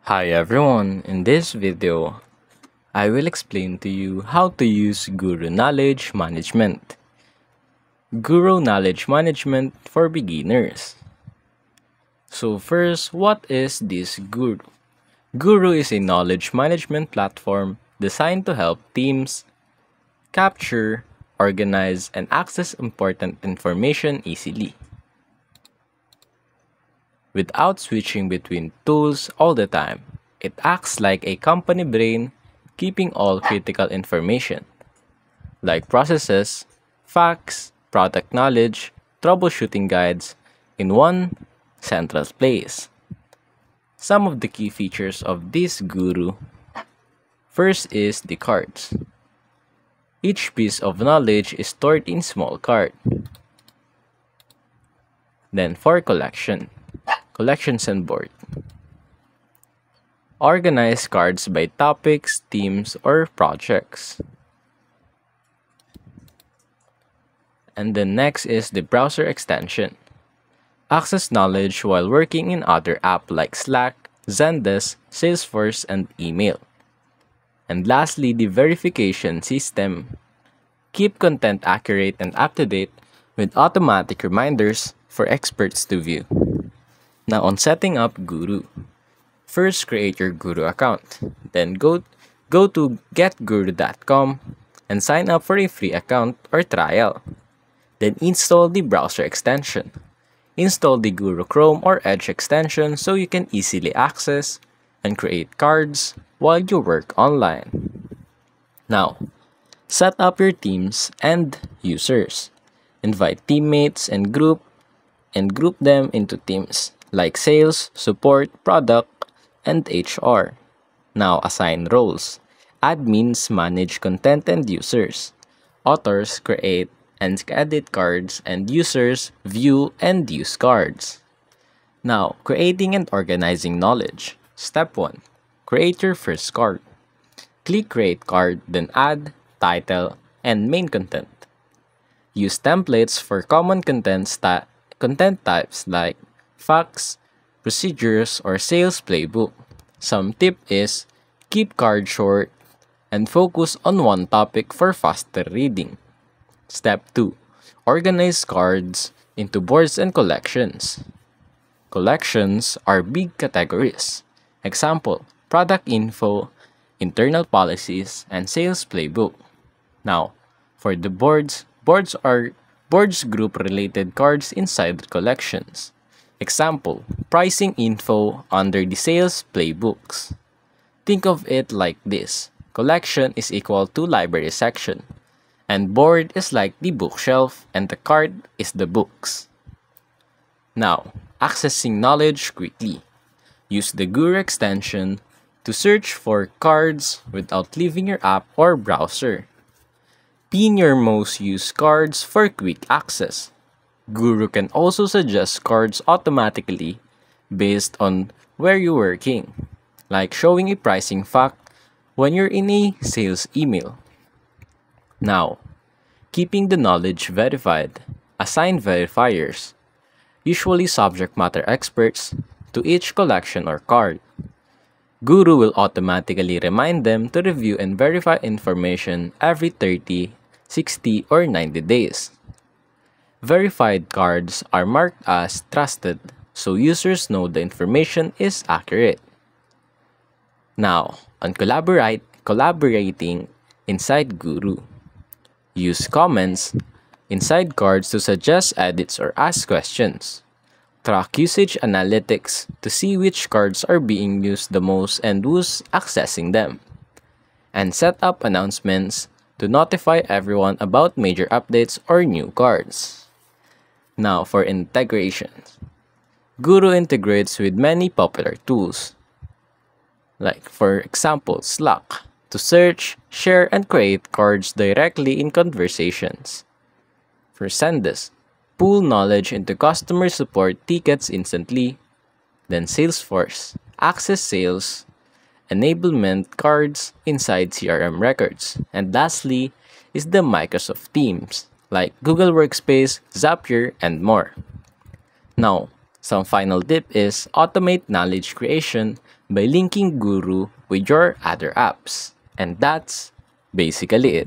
Hi everyone, in this video, I will explain to you how to use Guru Knowledge Management. Guru Knowledge Management for beginners. So first, what is this Guru? Guru is a knowledge management platform designed to help teams capture, organize, and access important information easily, without switching between tools all the time. It acts like a company brain, keeping all critical information, like processes, facts, product knowledge, troubleshooting guides, in one central place. Some of the key features of this Guru. First is the cards. Each piece of knowledge is stored in small card. Then for collections and board. Organize cards by topics, themes, or projects. And then next is the browser extension. Access knowledge while working in other apps like Slack, Zendesk, Salesforce, and email. And lastly, the verification system. Keep content accurate and up to date with automatic reminders for experts to view. Now on setting up Guru. First, create your Guru account. Then go to getguru.com and sign up for a free account or trial. Then install the browser extension. Install the Guru Chrome or Edge extension so you can easily access and create cards while you work online. Now, set up your teams and users. Invite teammates and group them into teams like sales, support, product, and HR. Now, assign roles. Admins manage content and users. Authors create and edit cards, and users view and use cards. Now, creating and organizing knowledge. Step 1. Create your first card. Click Create Card, then add, title, and main content. Use templates for common content types like facts, procedures, or sales playbook. Some tip is keep card short and focus on one topic for faster reading. Step 2. Organize cards into boards and collections. Collections are big categories. Example, product info, internal policies, and sales playbook. Now, for the boards group related cards inside the collections. Example, pricing info under the sales playbooks. Think of it like this. Collection is equal to library section, and board is like the bookshelf, and the card is the books. Now, accessing knowledge quickly. Use the Guru extension to search for cards without leaving your app or browser. Pin your most used cards for quick access. Guru can also suggest cards automatically based on where you're working, like showing a pricing fact when you're in a sales email. Now, keeping the knowledge verified. Assign verifiers, usually subject matter experts, to each collection or card. Guru will automatically remind them to review and verify information every 30, 60, or 90 days. Verified cards are marked as trusted, so users know the information is accurate. Now, on collaborating inside Guru. Use comments inside cards to suggest edits or ask questions. Track usage analytics to see which cards are being used the most and who's accessing them. And set up announcements to notify everyone about major updates or new cards. Now for integrations. Guru integrates with many popular tools, like for example Slack, to search, share, and create cards directly in conversations. For Zendesk, pull knowledge into customer support tickets instantly. Then Salesforce, access sales enablement cards inside CRM records. And lastly is the Microsoft Teams, like Google Workspace, Zapier, and more. Now, Some final tip is automate knowledge creation by linking Guru with your other apps. And that's basically it.